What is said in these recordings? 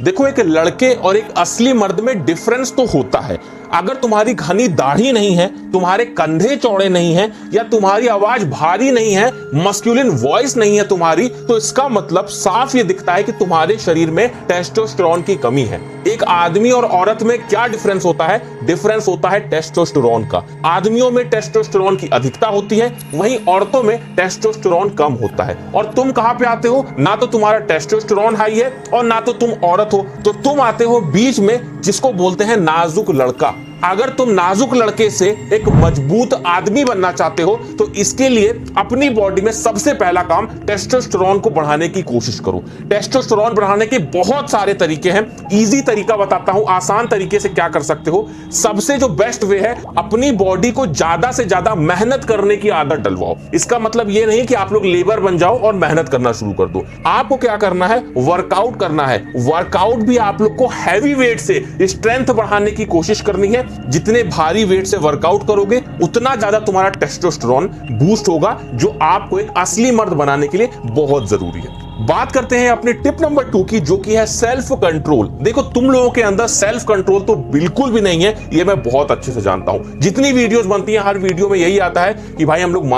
देखो, एक लड़के और एक असली मर्द में डिफरेंस तो होता है। अगर तुम्हारी घनी दाढ़ी नहीं है, तुम्हारे कंधे चौड़े नहीं है, या तुम्हारी आवाज भारी नहीं है, मस्कुलिन वॉइस नहीं है तुम्हारी, तो इसका मतलब साफ ये दिखता है कि तुम्हारे शरीर में टेस्टोस्टेरोन की कमी है। एक आदमी और औरत में क्या डिफरेंस होता है? डिफरेंस होता है टेस्टोस्टेरोन का। आदमियों में टेस्टोस्टेरोन की अधिकता होती है, वहीं औरतों में टेस्टोस्टेरोन कम होता है। और तुम कहां पे आते हो? ना तो तुम्हारा टेस्टोस्टेरोन हाई है और ना तो तुम औरत हो, तो तुम आते हो बीच में, जिसको बोलते हैं नाजुक लड़का। अगर तुम नाजुक लड़के से एक मजबूत आदमी बनना चाहते हो तो इसके लिए अपनी बॉडी में सबसे पहला काम टेस्टोस्टेरोन को बढ़ाने की कोशिश करो। टेस्टोस्टेरोन बढ़ाने के बहुत सारे तरीके हैं। इजी तरीका बताता हूं, आसान तरीके से क्या कर सकते हो। सबसे जो बेस्ट वे है, अपनी बॉडी को ज्यादा से ज्यादा मेहनत करने की आदत डलवाओ। इसका मतलब यह नहीं कि आप लोग लेबर बन जाओ और मेहनत करना शुरू कर दो। आपको क्या करना है? वर्कआउट करना है। वर्कआउट भी आप लोग को हैवी वेट से स्ट्रेंथ बढ़ाने की कोशिश करनी है। जितने भारी वेट से वर्कआउट करोगे उतना ज्यादा तुम्हारा टेस्टोस्टेरोन बूस्ट होगा, जो आपको एक असली मर्द बनाने के लिए बहुत जरूरी है। बात करते हैं अपने टिप नंबर 2 की, जो कि है सेल्फ कंट्रोल। देखो, तुम लोगों के अंदर सेल्फ कंट्रोल तो बिल्कुल भी नहीं है, ये मैं बहुत अच्छे से जानता हूं। जितनी वीडियोस बनती हैं, हर वीडियो में यही आता है कि भाई हम लोग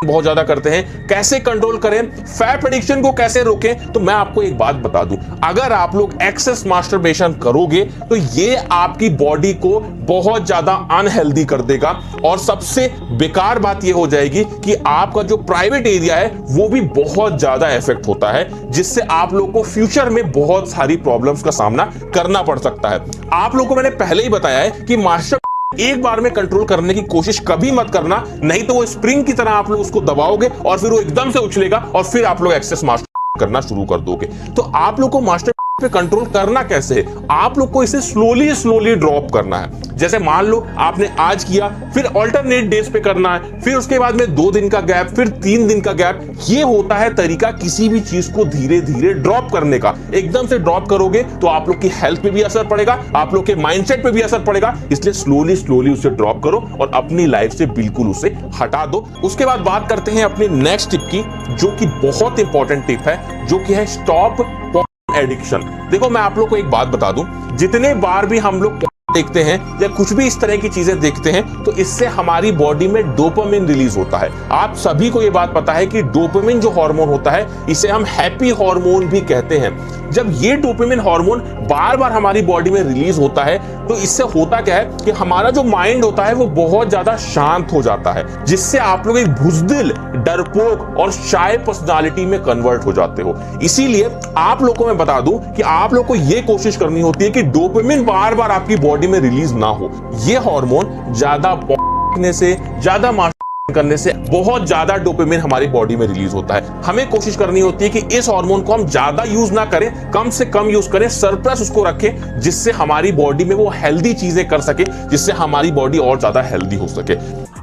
बहुत ज्यादा करते हैं, कैसे कंट्रोल करें, फैट एडिक्शन को कैसे रोकें। तो मैं आपको एक बात बता दूं, अगर आप लोग एक्सेस मास्टरबेशन करोगे तो ये आपकी बॉडी को बहुत ज्यादा अनहेल्दी कर देगा। और सबसे बेकार बात ये हो जाएगी कि आपका जो प्राइवेट एरिया है वो भी बहुत ज्यादा इफेक्ट होता है, जिससे आप लोग को फ्यूचर में बहुत सारी प्रॉब्लम्स का सामना करना पड़ सकता है। आप लोगों को मैंने पहले ही बताया है कि मास्टर एक बार में कंट्रोल करने की कोशिश कभी मत करना, नहीं तो वो स्प्रिंग की तरह आप लोग उसको दबाओगे और फिर वो एकदम से उछलेगा और फिर आप लोग एक्सेस मास्टर करना शुरू कर दोगे। तो आप लोग को मास्टर पे कंट्रोल करना कैसे है? आप लोग को इसे स्लोली ड्रॉप करना है। जैसे मान लो आपने आज किया, फिर ऑल्टरनेट डेज पे करना है, फिर उसके बाद में 2 दिन का गैप, फिर 3 दिन का गैप। ये होता है तरीका किसी भी चीज को धीरे धीरे ड्रॉप करने का। एकदम से ड्रॉप करोगे तो आप लोग की हेल्थ पे भी असर पड़ेगा, आप लोग के माइंडसेट पे भी असर पड़ेगा। इसलिए स्लोली उसे ड्रॉप करो और अपनी लाइफ से बिल्कुल उसे हटा दो। उसके बाद बात करते हैं अपनी नेक्स्ट टिप की, जो कि बहुत इंपॉर्टेंट टिप है, जो कि है स्टॉप एडिक्शन। देखो, मैं आप लोग को एक बात बता दूं, जितने बार भी हम लोग देखते हैं या कुछ भी इस तरह की चीजें देखते हैं तो इससे हमारी बॉडी में डोपामिन रिलीज होता है। आप सभी को यह बात पता है कि डोपामिन जो हार्मोन होता है, इसे हम हैप्पी हार्मोन भी कहते हैं। जब ये डोपामिन हार्मोन बार बार हमारी बॉडी में रिलीज होता है तो इससे होता क्या है कि हमारा जो माइंड होता है वो बहुत ज्यादा शांत हो जाता है, जिससे आप लोग एक बुज़दिल, डरपोक और शाय पर्सनालिटी में कन्वर्ट हो जाते हो। इसीलिए आप लोगों को मैं बता दूं कि आप लोग को यह कोशिश करनी होती है कि डोपामिन बार बार आपकी बॉडी में रिलीज ना हो। ये हार्मोन ज्यादा से ज्यादा करने से बहुत ज्यादा डोपामिन हमारी बॉडी में रिलीज होता है। हमें कोशिश करनी होती है कि इस हार्मोन को हम ज्यादा यूज ना करें, कम से कम यूज करें, सरप्लस उसको रखें, जिससे हमारी बॉडी में वो हेल्दी चीजें कर सके, जिससे हमारी बॉडी और ज्यादा हेल्दी हो सके।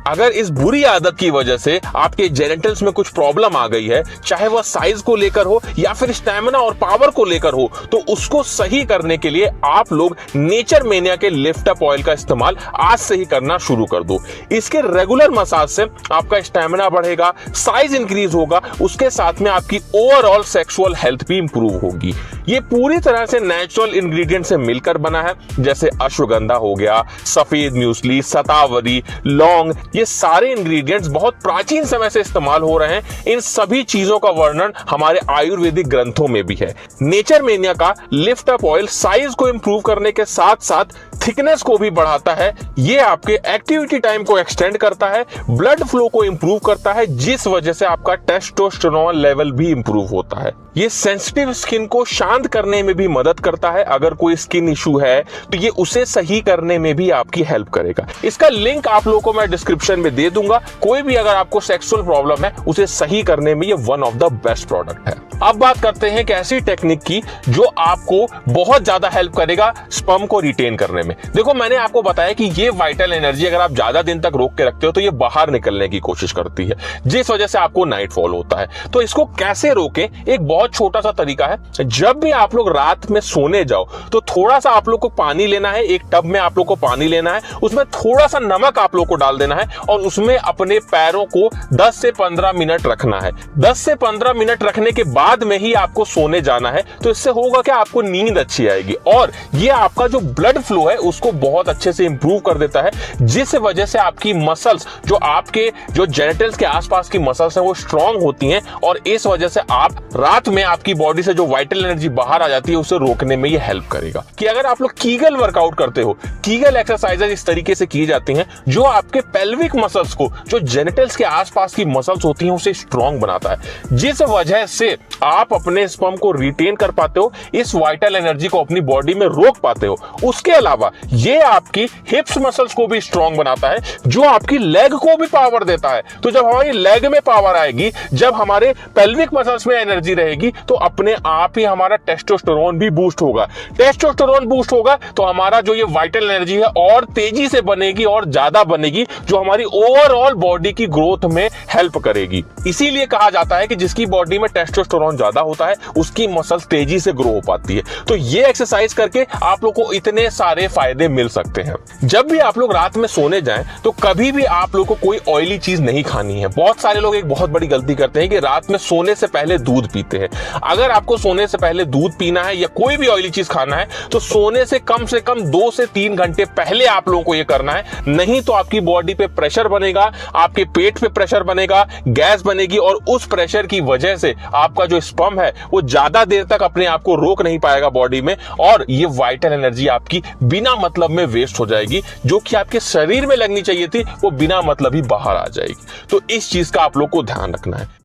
अगर इस बुरी आदत की वजह से आपके जेनिटल्स में कुछ प्रॉब्लम आ गई है, चाहे वह साइज को लेकर हो या फिर स्टैमिना और पावर को लेकर हो, तो उसको सही करने के लिए आप लोग नेचर मेनिया के लिफ्ट अप ऑयल का इस्तेमाल आज से ही करना शुरू कर दो। इसके रेगुलर मसाज से आपका स्टैमिना बढ़ेगा, साइज इंक्रीज होगा, उसके साथ में आपकी ओवरऑल सेक्सुअल हेल्थ भी इंप्रूव होगी। ये पूरी तरह से नेचुरल इंग्रेडिएंट से मिलकर बना है, जैसे अश्वगंधा हो गया, सफेद म्यूसली, शतावरी, लौंग। ये सारे इंग्रेडिएंट्स बहुत प्राचीन समय से इस्तेमाल हो रहे हैं। इन सभी चीजों का वर्णन हमारे आयुर्वेदिक ग्रंथों में भी है। नेचर मेनिया का लिफ्ट अप ऑयल साइज को इंप्रूव करने के साथ साथ थिकनेस को भी बढ़ाता है। ये आपके एक्टिविटी टाइम को एक्सटेंड करता है, ब्लड फ्लो को इंप्रूव करता है, जिस वजह से आपका टेस्टोस्टेरोन लेवल भी इंप्रूव होता है। ये सेंसिटिव स्किन को शांत करने में भी मदद करता है। अगर कोई स्किन इशू है तो ये उसे सही करने में भी आपकी हेल्प करेगा। इसका लिंक आप लोगों को मैं डिस्क्रिप्शन में दे दूंगा। कोई भी अगर आपको सेक्सुअल प्रॉब्लम है, उसे सही करने में ये one of the best product है। अब बात करते हैं एक ऐसी टेक्निक की जो आपको बहुत ज्यादा हेल्प करेगा स्पर्म को रिटेन करने में। में। देखो, मैंने आपको बताया कि ये वाइटल एनर्जी अगर आप ज्यादा दिन तक रोक के रखते हो तो ये बाहर निकलने की कोशिश करती है, जिस वजह से आपको नाइटफॉल होता है। तो इसको कैसे रोकें, एक बहुत छोटा सा तरीका है। जब भी आप लोग रात में सोने जाओ तो थोड़ा सा आप लोग को पानी लेना है, एक टब में आप लोग को पानी लेना है, उसमें थोड़ा सा नमक आप लोग को डाल देना है और उसमें अपने पैरों को 10 से 15 मिनट रखना है। 10 से 15 मिनट रखने के बाद में ही आपको सोने जाना है। तो इससे होगा कि आपको नींद अच्छी आएगी और ये आपका जो ब्लड फ्लो है उसको बहुत अच्छे से इंप्रूव कर देता है, जिस वजह से आपकी मसल्स, जो आपके जो जेनिटल्स के आसपास की मसल्स हैं, वो स्ट्रांग होती हैं और इस वजह से आप रात में आपकी बॉडी से जो वाइटल एनर्जी बाहर आ जाती है उसे रोकने में ये हेल्प करेगा। कि अगर आप लोग कीगल वर्कआउट करते हो, कीगल एक्सरसाइजेज इस तरीके से की जाती हैं जो आपके पेल्विक मसल्स को, जो जेनिटल्स के आसपास की मसल्स होती हैं, उसे स्ट्रांग बनाता है, जिस वजह से आप अपने स्पर्म को रिटेन कर पाते हो, इस वाइटल एनर्जी को अपनी बॉडी में रोक पाते हो। उसके अलावा ये आपकी हिप्स मसल्स को भी स्ट्रांग बनाता है, जो आपकी लेग को भी पावर देता है। तो जब हमारी लेग में पावर आएगी, जब हमारे पेल्विक मसल्स में एनर्जी रहेगी, तो अपने आप ही हमारा टेस्टोस्टेरोन भी बूस्ट होगा। टेस्टोस्टेरोन बूस्ट होगा तो हमारा जो ये वाइटल एनर्जी है और तेजी से बनेगी और ज्यादा बनेगी, जो हमारी ओवरऑल बॉडी की ग्रोथ में हेल्प करेगी। इसीलिए कहा जाता है कि जिसकी बॉडी में टेस्टोस्टेरोन ज्यादा होता है उसकी मसल्स तेजी से ग्रो हो पाती है। तो ये एक्सरसाइज करके आप लोग को इतने सारे फायदे मिल सकते हैं। जब भी आप लोग रात में सोने जाएं तो कभी भी आप लोग को कोई ऑयली चीज नहीं खानी है। बहुत सारे लोग एक बहुत बड़ी गलती करते हैं कि रात में सोने से पहले दूध पीते हैं। अगर आपको सोने से पहले दूध पीना है या कोई भी ऑयली चीज खाना है तो सोने से कम 2 से 3 घंटे पहले आप लोगों को यह करना है, नहीं तो आपकी बॉडी पे प्रेशर बनेगा, आपके पेट पे प्रेशर बनेगा, गैस बनेगी और उस प्रेशर की वजह से आपका जो स्पर्म है वो ज्यादा देर तक अपने आप को रोक नहीं पाएगा बॉडी में और ये वाइटल एनर्जी आपकी बिना मतलब में वेस्ट हो जाएगी, जो कि आपके शरीर में लगनी चाहिए थी वो बिना मतलब ही बाहर आ जाएगी। तो इस चीज का आप लोग को ध्यान रखना है।